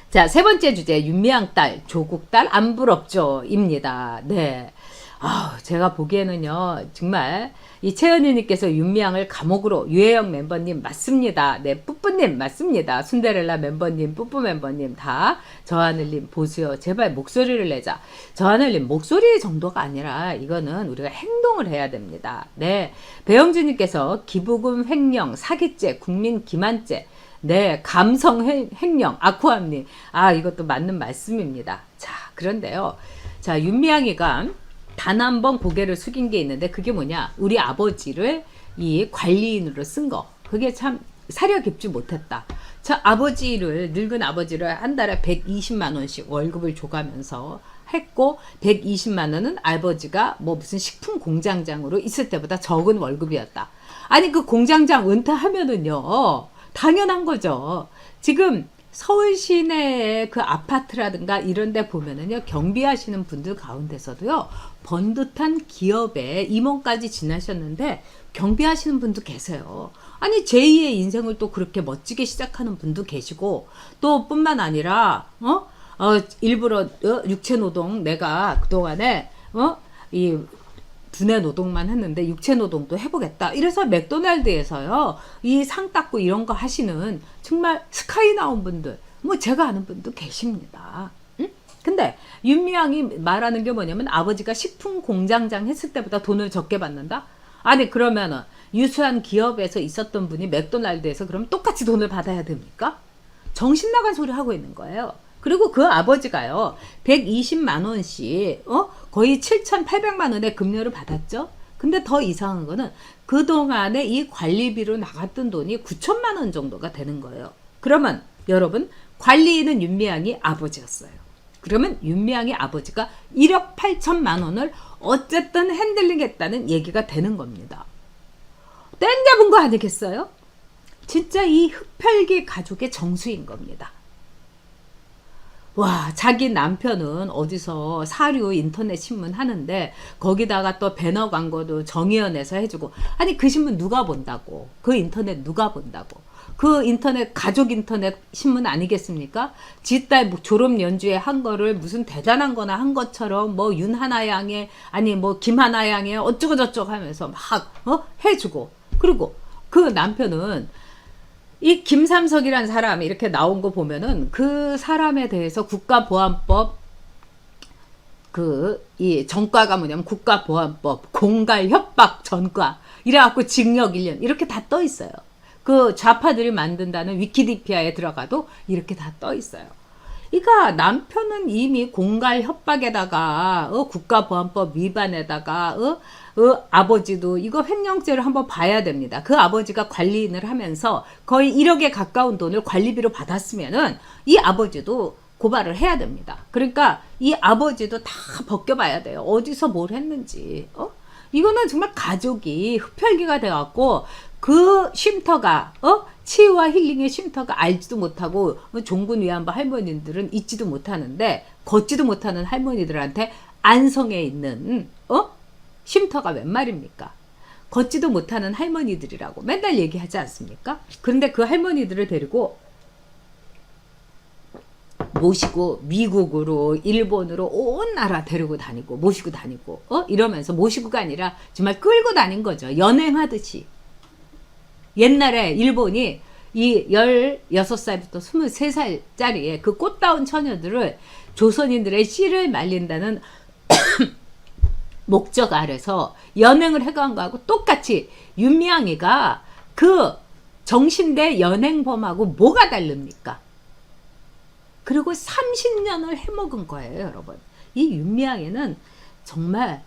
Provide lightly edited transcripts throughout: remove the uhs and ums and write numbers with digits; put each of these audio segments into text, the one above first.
자, 세 번째 주제, 윤미향 딸, 조국 딸 안 부럽죠? 입니다. 네. 제가 보기에는요, 정말, 이 채연이님께서 윤미향을 감옥으로, 유혜영 멤버님 맞습니다. 네, 뿌뿌님 맞습니다. 순데렐라 멤버님, 뿌뿌 멤버님 다, 저하늘님 보세요. 제발 목소리를 내자. 저하늘님 목소리 정도가 아니라, 이거는 우리가 행동을 해야 됩니다. 네. 배영주님께서 기부금 횡령, 사기죄, 국민 기만죄, 네, 감성 횡령, 아쿠아님. 이것도 맞는 말씀입니다. 자, 그런데요. 자, 윤미향이가 단 한 번 고개를 숙인 게 있는데, 그게 뭐냐. 우리 아버지를 이 관리인으로 쓴 거. 그게 참 사려 깊지 못했다. 자, 늙은 아버지를 한 달에 120만원씩 월급을 줘가면서 했고, 120만원은 아버지가 뭐 무슨 식품 공장장으로 있을 때보다 적은 월급이었다. 아니, 그 공장장 은퇴하면은요, 당연한 거죠. 지금 서울 시내의 그 아파트라든가 이런 데 보면은요, 경비하시는 분들 가운데서도요, 번듯한 기업에 임원까지 지나셨는데 경비하시는 분도 계세요. 아니, 제2의 인생을 또 그렇게 멋지게 시작하는 분도 계시고, 또 뿐만 아니라 일부러 육체노동, 내가 그동안에 이 두뇌 노동만 했는데 육체 노동도 해보겠다. 이래서 맥도날드에서요, 이 상 닦고 이런 거 하시는 정말 스카이 나온 분들, 뭐 제가 아는 분도 계십니다. 응? 근데 윤미향이 말하는 게 뭐냐면, 아버지가 식품 공장장 했을 때보다 돈을 적게 받는다? 아니, 그러면은 유수한 기업에서 있었던 분이 맥도날드에서 그럼 똑같이 돈을 받아야 됩니까? 정신 나간 소리 하고 있는 거예요. 그리고 그 아버지가요, 120만원씩, 거의 7,800만원의 급료를 받았죠? 근데 더 이상한 거는, 그동안에 이 관리비로 나갔던 돈이 9천만원 정도가 되는 거예요. 그러면, 여러분, 관리인은 윤미향이 아버지였어요. 그러면 윤미향이 아버지가 1억 8천만원을 어쨌든 핸들링 했다는 얘기가 되는 겁니다. 땡 잡은 거 아니겠어요? 진짜 이 흡혈귀 가족의 정수인 겁니다. 와, 자기 남편은 어디서 사료 인터넷 신문 하는데 거기다가 또 배너 광고도 정의연에서 해주고, 아니, 그 신문 누가 본다고? 그 인터넷 누가 본다고? 그 인터넷 가족 인터넷 신문 아니겠습니까? 지딸 졸업 연주회 한 거를 무슨 대단한 거나 한 것처럼 뭐 윤하나 양의, 아니 뭐 김하나 양의 어쩌고 저쩌고 하면서 막 해주고, 그리고 그 남편은 이 김삼석이란 사람이 이렇게 나온 거 보면은 그 사람에 대해서 국가보안법, 이 전과가 뭐냐면 국가보안법, 공갈 협박 전과, 이래갖고 징역 1년, 이렇게 다 떠 있어요. 그 좌파들이 만든다는 위키디피아에 들어가도 이렇게 다 떠 있어요. 그러니까 남편은 이미 공갈 협박에다가 국가보안법 위반에다가 아버지도 이거 횡령죄를 한번 봐야 됩니다. 그 아버지가 관리인을 하면서 거의 1억에 가까운 돈을 관리비로 받았으면은 이 아버지도 고발을 해야 됩니다. 그러니까 이 아버지도 다 벗겨봐야 돼요. 어디서 뭘 했는지. 이거는 정말 가족이 흡혈귀가 돼갖고 그 쉼터가 치유와 힐링의 쉼터가 알지도 못하고, 종군 위안부 할머니들은 있지도 못하는데, 걷지도 못하는 할머니들한테 안성에 있는 쉼터가 웬 말입니까? 걷지도 못하는 할머니들이라고 맨날 얘기하지 않습니까? 그런데 그 할머니들을 데리고 모시고 미국으로, 일본으로 온 나라 데리고 다니고 모시고 다니고 이러면서, 모시고가 아니라 정말 끌고 다닌 거죠. 연행하듯이. 옛날에 일본이 이 16살부터 23살짜리의 그 꽃다운 처녀들을 조선인들의 씨를 말린다는 목적 아래서 연행을 해간 거하고 똑같이 윤미향이가 그 정신대 연행범하고 뭐가 다릅니까? 그리고 30년을 해먹은 거예요, 여러분. 이 윤미향이는 정말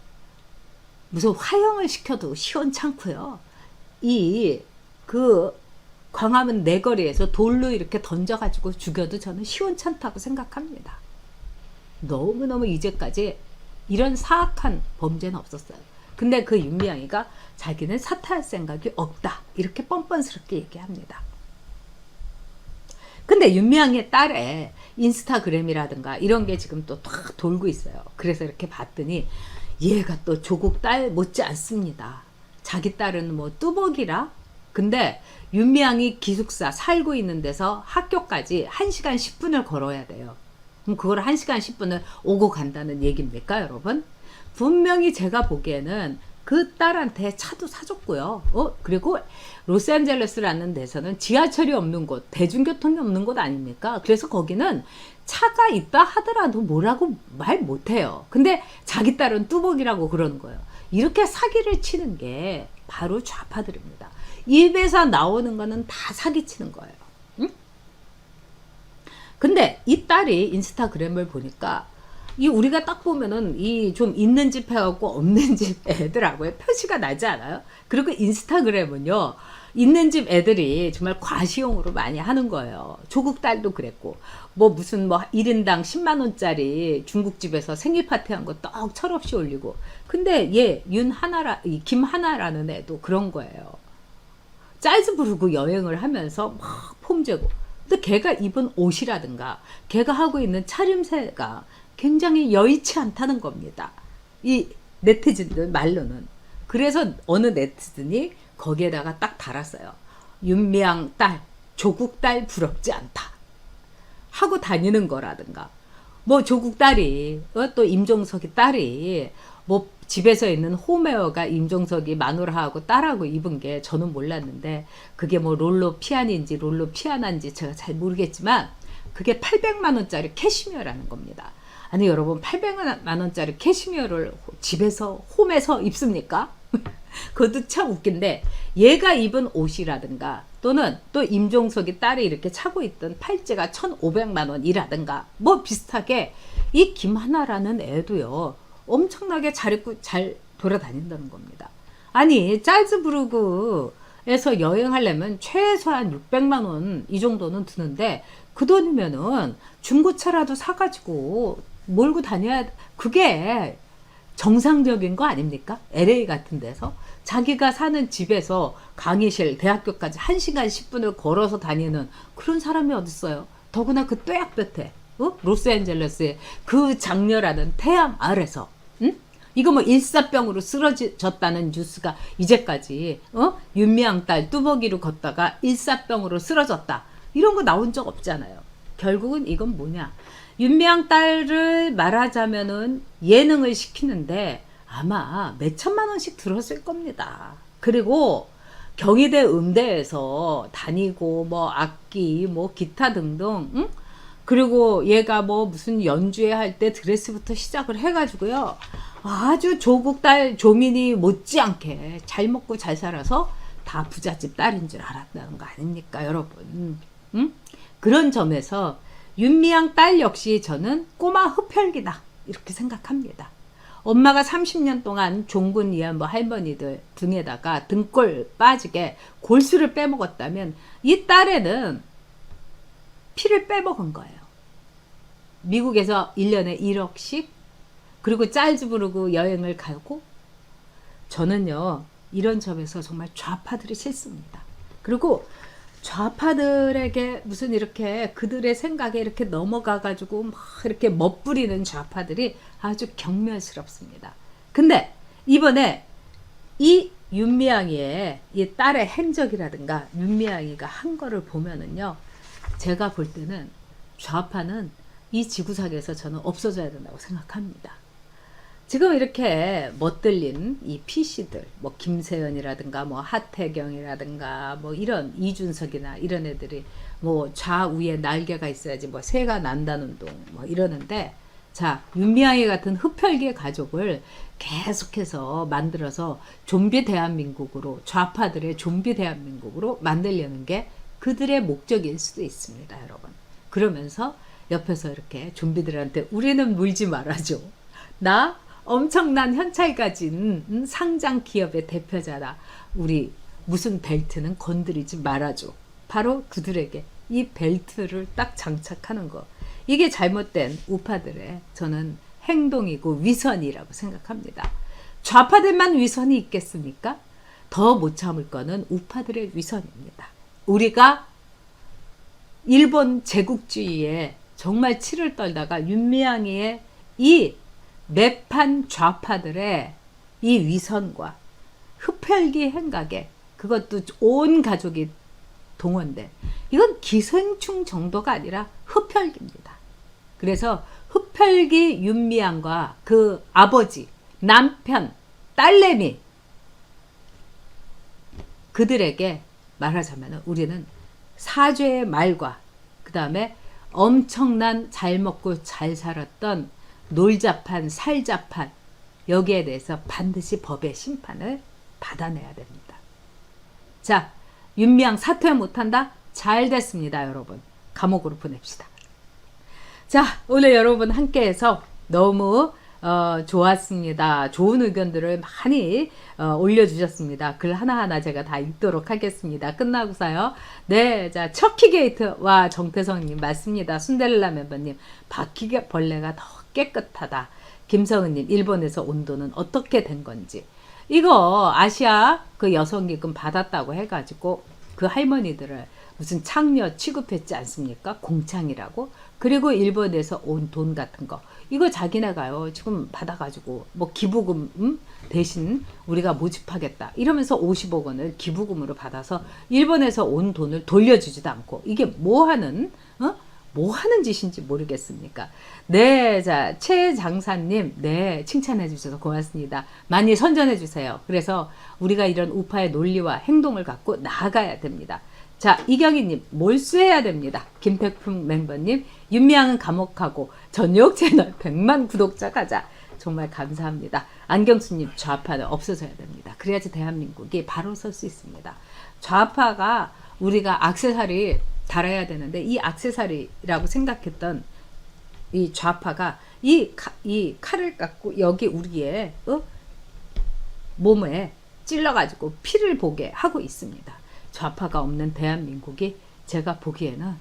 무슨 화형을 시켜도 시원찮고요. 광화문 내거리에서 돌로 이렇게 던져가지고 죽여도 저는 시원찮다고 생각합니다. 너무너무 이제까지 이런 사악한 범죄는 없었어요. 근데 그 윤미향이가 자기는 사퇴할 생각이 없다, 이렇게 뻔뻔스럽게 얘기합니다. 근데 윤미향의 딸의 인스타그램이라든가 이런 게 지금 또 탁 돌고 있어요. 그래서 이렇게 봤더니, 얘가 또 조국 딸 못지 않습니다. 자기 딸은 뭐 뚜벅이라? 근데 윤미향이 기숙사 살고 있는 데서 학교까지 1시간 10분을 걸어야 돼요. 그럼 그걸 1시간 10분을 오고 간다는 얘기입니까, 여러분? 분명히 제가 보기에는 그 딸한테 차도 사줬고요. 그리고 로스앤젤레스라는 데서는 지하철이 없는 곳, 대중교통이 없는 곳 아닙니까? 그래서 거기는 차가 있다 하더라도 뭐라고 말 못해요. 근데 자기 딸은 뚜벅이라고 그러는 거예요. 이렇게 사기를 치는 게 바로 좌파들입니다. 입에서 나오는 거는 다 사기치는 거예요. 응? 근데 이 딸이 인스타그램을 보니까 이 우리가 딱 보면은 이 좀 있는 집 해갖고 없는 집 애들하고의 표시가 나지 않아요? 그리고 인스타그램은요, 있는 집 애들이 정말 과시용으로 많이 하는 거예요. 조국 딸도 그랬고, 뭐 무슨 뭐 1인당 10만 원짜리 중국집에서 생일 파티 한 거 떡 철없이 올리고. 근데 얘 김하나라는 애도 그런 거예요. 짤즈부르고 여행을 하면서 막 폼재고. 근데 걔가 입은 옷이라든가 걔가 하고 있는 차림새가 굉장히 여의치 않다는 겁니다. 이 네티즌들 말로는. 그래서 어느 네티즌이 거기에다가 딱 달았어요. 윤미향 딸, 조국 딸 부럽지 않다. 하고 다니는 거라든가. 뭐 조국 딸이, 또 임종석이 딸이, 뭐 집에서 있는 홈웨어가 임종석이 마누라하고 딸하고 입은 게 저는 몰랐는데, 그게 뭐 롤로 피안인지 롤로 피아나인지 제가 잘 모르겠지만, 그게 800만 원짜리 캐시미어라는 겁니다. 아니 여러분, 800만 원짜리 캐시미어를 집에서 홈에서 입습니까? 그것도 참 웃긴데, 얘가 입은 옷이라든가 또는 또 임종석이 딸이 이렇게 차고 있던 팔찌가 1,500만 원이라든가 뭐 비슷하게 이 김하나라는 애도요 엄청나게 잘 입고 잘 돌아다닌다는 겁니다. 아니 짤즈부르크에서 여행하려면 최소한 600만 원 이 정도는 드는데, 그 돈이면은 중고차라도 사가지고 몰고 다녀야, 그게 정상적인 거 아닙니까? LA 같은 데서 자기가 사는 집에서 강의실, 대학교까지 1시간 10분을 걸어서 다니는 그런 사람이 어딨어요? 더구나 그 뙤약볕에, 로스앤젤레스의 그 장렬하는 태양 아래서, 응? 이거 뭐 일사병으로 쓰러졌다는 뉴스가 이제까지, 윤미향 딸 뚜벅이로 걷다가 일사병으로 쓰러졌다, 이런 거 나온 적 없잖아요. 결국은 이건 뭐냐? 윤미향 딸을 말하자면은 예능을 시키는데 아마 몇천만 원씩 들었을 겁니다. 그리고 경희대 음대에서 다니고 뭐 악기 뭐 기타 등등, 응? 그리고 얘가 뭐 무슨 연주회 할 때 드레스부터 시작을 해가지고요, 아주 조국 딸 조민이 못지않게 잘 먹고 잘 살아서 다 부잣집 딸인 줄 알았다는 거 아닙니까, 여러분? 응? 그런 점에서 윤미향 딸 역시 저는 꼬마 흡혈귀다 이렇게 생각합니다. 엄마가 30년 동안 종군 이하 뭐 할머니들 등에다가 등골 빠지게 골수를 빼먹었다면, 이 딸에는 피를 빼먹은 거예요. 미국에서 1년에 1억씩, 그리고 짤즈부르크 여행을 가고. 저는요 이런 점에서 정말 좌파들이 싫습니다. 그리고 좌파들에게 무슨 이렇게 그들의 생각에 이렇게 넘어가가지고 막 이렇게 멋부리는 좌파들이 아주 경멸스럽습니다. 근데 이번에 이 윤미향이의 이 딸의 행적이라든가 윤미향이가 한 거를 보면은요, 제가 볼 때는 좌파는 이 지구상에서 저는 없어져야 된다고 생각합니다. 지금 이렇게 멋들린 이 PC들, 뭐 김세연이라든가 뭐 하태경이라든가 뭐 이런 이준석이나 이런 애들이 뭐 좌우에 날개가 있어야지 뭐 새가 난다는 둥 뭐 이러는데, 자, 윤미향이 같은 흡혈귀의 가족을 계속해서 만들어서 좀비 대한민국으로, 좌파들의 좀비 대한민국으로 만들려는 게 그들의 목적일 수도 있습니다, 여러분. 그러면서 옆에서 이렇게 좀비들한테 우리는 물지 말아줘, 나 엄청난 현찰 가진 상장 기업의 대표자다, 우리 무슨 벨트는 건드리지 말아줘, 바로 그들에게 이 벨트를 딱 장착하는 거, 이게 잘못된 우파들의 저는 행동이고 위선이라고 생각합니다. 좌파들만 위선이 있겠습니까? 더 못 참을 거는 우파들의 위선입니다. 우리가 일본 제국주의에 정말 치를 떨다가 윤미향이의 이 매판 좌파들의 이 위선과 흡혈귀 행각에 그것도 온 가족이 동원된 이건 기생충 정도가 아니라 흡혈귀입니다. 그래서 흡혈귀 윤미향과 그 아버지, 남편, 딸내미 그들에게 말하자면 우리는 사죄의 말과 그 다음에 엄청난 잘 먹고 잘 살았던 놀자판, 살자판 여기에 대해서 반드시 법의 심판을 받아내야 됩니다. 자, 윤미향 사퇴 못한다? 잘 됐습니다, 여러분. 감옥으로 보냅시다. 자, 오늘 여러분 함께해서 너무 좋았습니다. 좋은 의견들을 많이 올려주셨습니다. 글 하나하나 제가 다 읽도록 하겠습니다. 끝나고서요. 네, 자, 척키게이트와 정태성님 맞습니다. 순데렐라 멤버님, 바퀴벌레가 더 깨끗하다. 김성은님, 일본에서 온도는 어떻게 된 건지. 이거 아시아 그 여성기금 받았다고 해가지고 그 할머니들을 무슨 창녀 취급했지 않습니까? 공창이라고. 그리고 일본에서 온 돈 같은 거 이거 자기네가요 지금 받아가지고 뭐 기부금 대신 우리가 모집하겠다 이러면서 50억 원을 기부금으로 받아서 일본에서 온 돈을 돌려주지도 않고 이게 뭐 하는 짓인지 모르겠습니까? 네, 자, 최장사님, 네, 칭찬해 주셔서 고맙습니다. 많이 선전해 주세요. 그래서 우리가 이런 우파의 논리와 행동을 갖고 나아가야 됩니다. 자, 이경희님, 몰수해야 됩니다. 김택풍 멤버님, 윤미향은 감옥하고 전역 채널 100만 구독자 가자. 정말 감사합니다. 안경수님, 좌파는 없어져야 됩니다. 그래야지 대한민국이 바로 설 수 있습니다. 좌파가 우리가 액세서리 달아야 되는데 이 액세서리라고 생각했던 이 좌파가 이 칼을 갖고 여기 우리의 몸에 찔러가지고 피를 보게 하고 있습니다. 좌파가 없는 대한민국이 제가 보기에는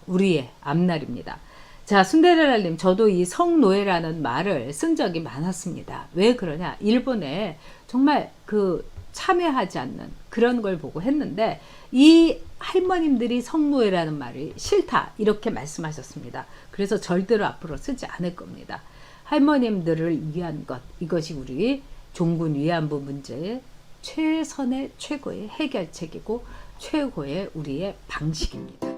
우리의 앞날입니다. 자, 순데렐라님, 저도 이 성노예라는 말을 쓴 적이 많았습니다. 왜 그러냐? 일본에 정말 그 참여하지 않는 그런 걸 보고 했는데 이 할머님들이 성노예라는 말이 싫다 이렇게 말씀하셨습니다. 그래서 절대로 앞으로 쓰지 않을 겁니다. 할머님들을 위한 것 이것이 우리 종군 위안부 문제의 최선의 최고의 해결책이고 최고의 우리의 방식입니다.